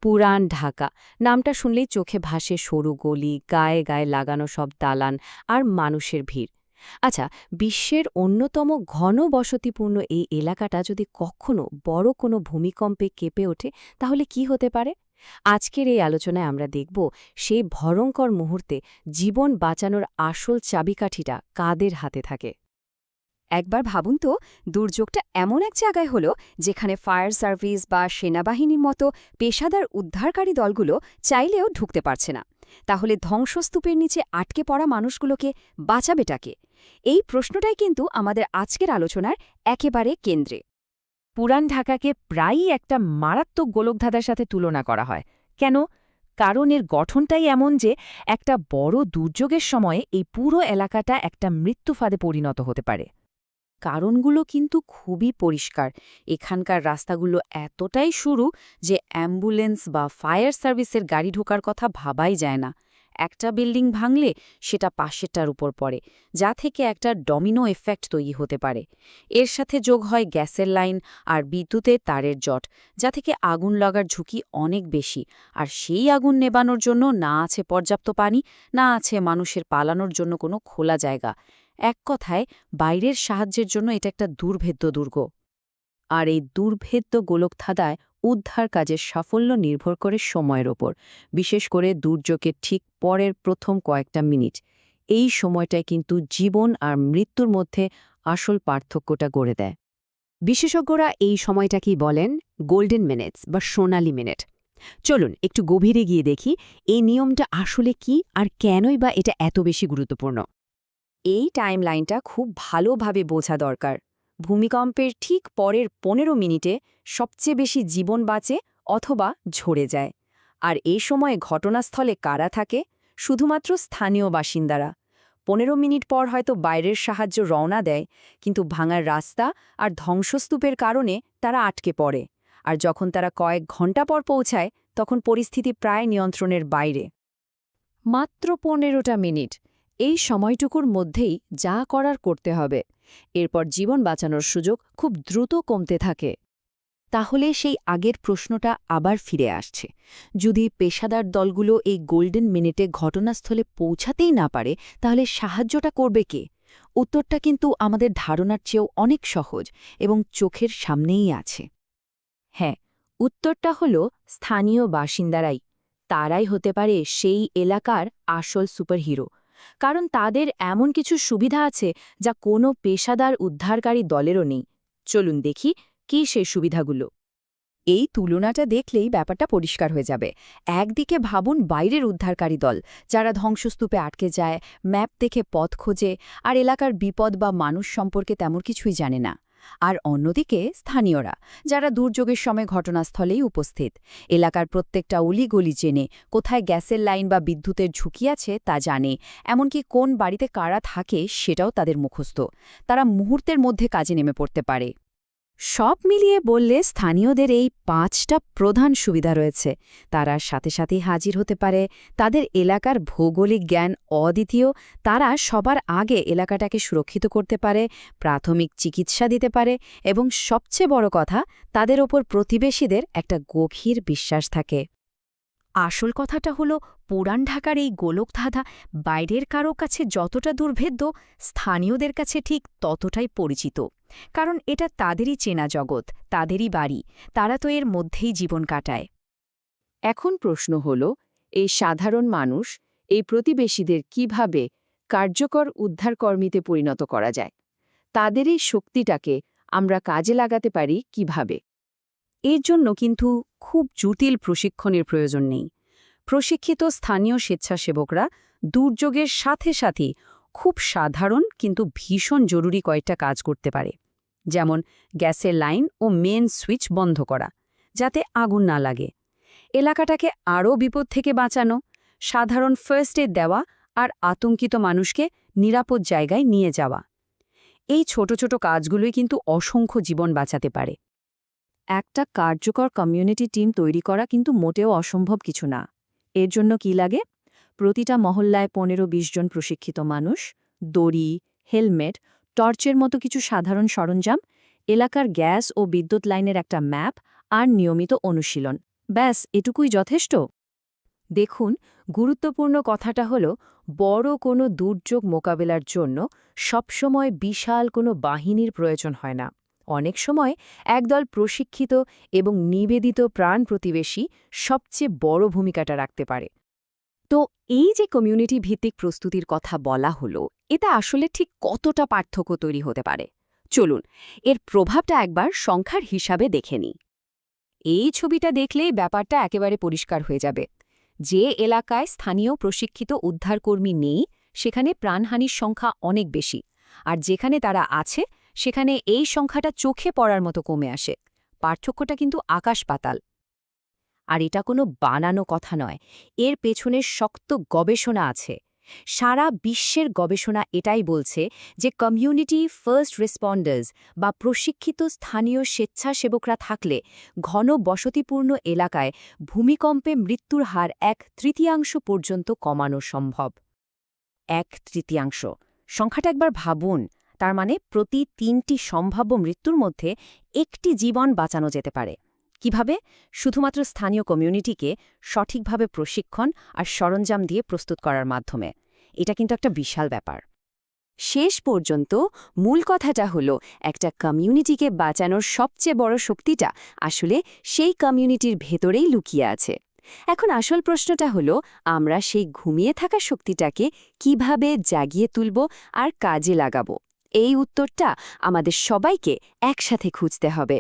পুরান ঢাকা নামটা শুনলেই চোখে ভাসে সরু গলি, গায়ে গায়ে লাগানো সব দালান আর মানুষের ভিড়। আচ্ছা, বিশ্বের অন্যতম ঘন বসতিপূর্ণ এই এলাকাটা যদি কখনো বড় কোনো ভূমিকম্পে কেঁপে ওঠে, তাহলে কি হতে পারে? আজকের এই আলোচনায় আমরা দেখব সেই ভয়ঙ্কর মুহূর্তে জীবন বাঁচানোর আসল চাবিকাঠিটা কাদের হাতে থাকে। একবার ভাবুন তো, দুর্যোগটা এমন এক জায়গায় হলো যেখানে ফায়ার সার্ভিস বা সেনাবাহিনীর মতো পেশাদার উদ্ধারকারী দলগুলো চাইলেও ঢুকতে পারছে না। তাহলে ধ্বংসস্তূপের নিচে আটকে পড়া মানুষগুলোকে বাঁচাবেটাকে? এই প্রশ্নটাই কিন্তু আমাদের আজকের আলোচনার একেবারে কেন্দ্রে। পুরান ঢাকাকে প্রায়ই একটা মারাত্মক গোলকধাঁধার সাথে তুলনা করা হয়। কেন? কারণ এর গঠনটাই এমন যে একটা বড় দুর্যোগের সময়ে এই পুরো এলাকাটা একটা মৃত্যুফাঁদে পরিণত হতে পারে। কারণগুলো কিন্তু খুবই পরিষ্কার। এখানকার রাস্তাগুলো এতটাই সরু যে অ্যাম্বুলেন্স বা ফায়ার সার্ভিসের গাড়ি ঢোকার কথা ভাবাই যায় না। একটা বিল্ডিং ভাঙলে সেটা পাশেরটার উপর পড়ে, যা থেকে একটা ডমিনো এফেক্ট তৈরি হতে পারে। এর সাথে যোগ হয় গ্যাসের লাইন আর বিদ্যুতের তারের জট, যা থেকে আগুন লাগার ঝুঁকি অনেক বেশি। আর সেই আগুন নেবানোর জন্য না আছে পর্যাপ্ত পানি, না আছে মানুষের পালানোর জন্য কোনো খোলা জায়গা। এক কথায়, বাইরের সাহায্যের জন্য এটা একটা দুর্ভেদ্য দুর্গ। আর এই দুর্ভেদ্য গোলকধাঁধায় উদ্ধার কাজের সাফল্য নির্ভর করে সময়ের ওপর, বিশেষ করে দুর্যোগের ঠিক পরের প্রথম কয়েকটা মিনিট। এই সময়টায় কিন্তু জীবন আর মৃত্যুর মধ্যে আসল পার্থক্যটা গড়ে দেয়। বিশেষজ্ঞরা এই সময়টাকেই বলেন গোল্ডেন মিনিটস বা সোনালি মিনিট। চলুন একটু গভীরে গিয়ে দেখি এই নিয়মটা আসলে কি আর কেনই বা এটা এত বেশি গুরুত্বপূর্ণ। এই টাইমলাইনটা খুব ভালোভাবে বোঝা দরকার। ভূমিকম্পের ঠিক পরের ১৫ মিনিটে সবচেয়ে বেশি জীবন বাঁচে অথবা ঝরে যায়। আর এই সময়ে ঘটনাস্থলে কারা থাকে? শুধুমাত্র স্থানীয় বাসিন্দারা। ১৫ মিনিট পর হয়তো বাইরের সাহায্য রওনা দেয়, কিন্তু ভাঙার রাস্তা আর ধ্বংসস্তূপের কারণে তারা আটকে পড়ে। আর যখন তারা কয়েক ঘন্টা পর পৌঁছায়, তখন পরিস্থিতি প্রায় নিয়ন্ত্রণের বাইরে। মাত্র ১৫টা মিনিট, এই সময়টুকুর মধ্যেই যা করার করতে হবে। এরপর জীবন বাঁচানোর সুযোগ খুব দ্রুত কমতে থাকে। তাহলে সেই আগের প্রশ্নটা আবার ফিরে আসছে, যদি পেশাদার দলগুলো এই গোল্ডেন মিনিটে ঘটনাস্থলে পৌঁছাতেই না পারে, তাহলে সাহায্যটা করবে কে? উত্তরটা কিন্তু আমাদের ধারণার চেয়েও অনেক সহজ এবং চোখের সামনেই আছে। হ্যাঁ, উত্তরটা হল স্থানীয় বাসিন্দারাই। তারাই হতে পারে সেই এলাকার আসল সুপারহিরো, কারণ তাদের এমন কিছু সুবিধা আছে যা কোনো পেশাদার উদ্ধারকারী দলেরও নেই। চলুন দেখি কি সেই সুবিধাগুলো। এই তুলনাটা দেখলেই ব্যাপারটা পরিষ্কার হয়ে যাবে। একদিকে ভাবুন বাইরের উদ্ধারকারী দল, যারা ধ্বংসস্তূপে আটকে যায়, ম্যাপ দেখে পথ খোঁজে, আর এলাকার বিপদ বা মানুষ সম্পর্কে তেমন কিছুই জানে না। আর অন্যদিকে স্থানীয়রা, যারা দুর্যোগের সময় ঘটনাস্থলেই উপস্থিত, এলাকার প্রত্যেকটা অলিগলি চেনে, কোথায় গ্যাসের লাইন বা বিদ্যুতের ঝুঁকি আছে তা জানে, এমনকি কোন বাড়িতে কারা থাকে সেটাও তাদের মুখস্থ। তারা মুহূর্তের মধ্যে কাজে নেমে পড়তে পারে। সব মিলিয়ে বললে স্থানীয়দের এই ৫টা প্রধান সুবিধা রয়েছে। তারা সাথে সাথেই হাজির হতে পারে, তাদের এলাকার ভৌগোলিক জ্ঞান অদ্বিতীয়, তারা সবার আগে এলাকাটাকে সুরক্ষিত করতে পারে, প্রাথমিক চিকিৎসা দিতে পারে, এবং সবচেয়ে বড় কথা, তাদের ওপর প্রতিবেশীদের একটা গভীর বিশ্বাস থাকে। আসল কথাটা হলো, পুরান ঢাকার এই গোলকধাঁধা বাইরের কারো কাছে যতটা দুর্ভেদ্য, স্থানীয়দের কাছে ঠিক ততটাই পরিচিত। কারণ এটা তাদেরই চেনা জগৎ, তাদেরই বাড়ি, তারা তো এর মধ্যেই জীবন কাটায়। এখন প্রশ্ন হল, এই সাধারণ মানুষ, এই প্রতিবেশীদের কিভাবে কার্যকর উদ্ধারকর্মীতে পরিণত করা যায়? তাদের এই শক্তিটাকে আমরা কাজে লাগাতে পারি কিভাবে? এর জন্য কিন্তু খুব জটিল প্রশিক্ষণের প্রয়োজন নেই। প্রশিক্ষিত স্থানীয় স্বেচ্ছাসেবকরা দুর্যোগের সাথে সাথে খুব সাধারণ কিন্তু ভীষণ জরুরি কয়েকটা কাজ করতে পারে। যেমন গ্যাসের লাইন ও মেন সুইচ বন্ধ করা, যাতে আগুন না লাগে, এলাকাটাকে আরও বিপদ থেকে বাঁচানো, সাধারণ ফার্স্ট এড দেওয়া, আর আতঙ্কিত মানুষকে নিরাপদ জায়গায় নিয়ে যাওয়া। এই ছোট ছোট কাজগুলোই কিন্তু অসংখ্য জীবন বাঁচাতে পারে। একটা কার্যকর কমিউনিটি টিম তৈরি করা কিন্তু মোটেও অসম্ভব কিছু না। এর জন্য কি লাগে? প্রতিটা মহল্লায় ১৫-২০ জন প্রশিক্ষিত মানুষ, দড়ি, হেলমেট, টর্চের মতো কিছু সাধারণ সরঞ্জাম, এলাকার গ্যাস ও বিদ্যুৎ লাইনের একটা ম্যাপ, আর নিয়মিত অনুশীলন। ব্যাস এটুকুই যথেষ্ট? দেখুন, গুরুত্বপূর্ণ কথাটা হলো বড় কোনো দুর্যোগ মোকাবেলার জন্য সবসময় বিশাল কোনো বাহিনীর প্রয়োজন হয় না। অনেক সময় একদল প্রশিক্ষিত এবং নিবেদিত প্রাণ প্রতিবেশী সবচেয়ে বড় ভূমিকাটা রাখতে পারে। তো এই যে কমিউনিটি ভিত্তিক প্রস্তুতির কথা বলা হলো, এটা আসলে ঠিক কতটা পার্থক্য তৈরি হতে পারে? চলুন এর প্রভাবটা একবার সংখ্যার হিসাবে দেখে নিই। এই ছবিটা দেখলেই ব্যাপারটা একেবারে পরিষ্কার হয়ে যাবে। যে এলাকায় স্থানীয় প্রশিক্ষিত উদ্ধারকর্মী নেই, সেখানে প্রাণহানির সংখ্যা অনেক বেশি, আর যেখানে তারা আছে সেখানে এই সংখ্যাটা চোখে পড়ার মতো কমে আসে। পার্থক্যটা কিন্তু আকাশ-পাতাল। আর এটা কোনো বানানো কথা নয়, এর পেছনে শক্ত গবেষণা আছে। সারা বিশ্বের গবেষণা এটাই বলছে যে কমিউনিটি ফার্স্ট রেসপন্ডার্স বা প্রশিক্ষিত স্থানীয় স্বেচ্ছাসেবকরা থাকলে ঘন বসতিপূর্ণ এলাকায় ভূমিকম্পে মৃত্যুর হার 1/3 পর্যন্ত কমানো সম্ভব। 1/3 সংখ্যাটা একবার ভাবুন। তার মানে প্রতি 3টি সম্ভাব্য মৃত্যুর মধ্যে একটি জীবন বাঁচানো যেতে পারে। কিভাবে? শুধুমাত্র স্থানীয় কমিউনিটিকে সঠিকভাবে প্রশিক্ষণ আর সরঞ্জাম দিয়ে প্রস্তুত করার মাধ্যমে। এটা কিন্তু একটা বিশাল ব্যাপার। শেষ পর্যন্ত মূল কথাটা হলো, একটা কমিউনিটিকে বাঁচানোর সবচেয়ে বড় শক্তিটা আসলে সেই কমিউনিটির ভেতরেই লুকিয়ে আছে। এখন আসল প্রশ্নটা হলো, আমরা সেই ঘুমিয়ে থাকা শক্তিটাকে কিভাবে জাগিয়ে তুলব আর কাজে লাগাবো? এই উত্তরটা আমাদের সবাইকে একসাথে খুঁজতে হবে।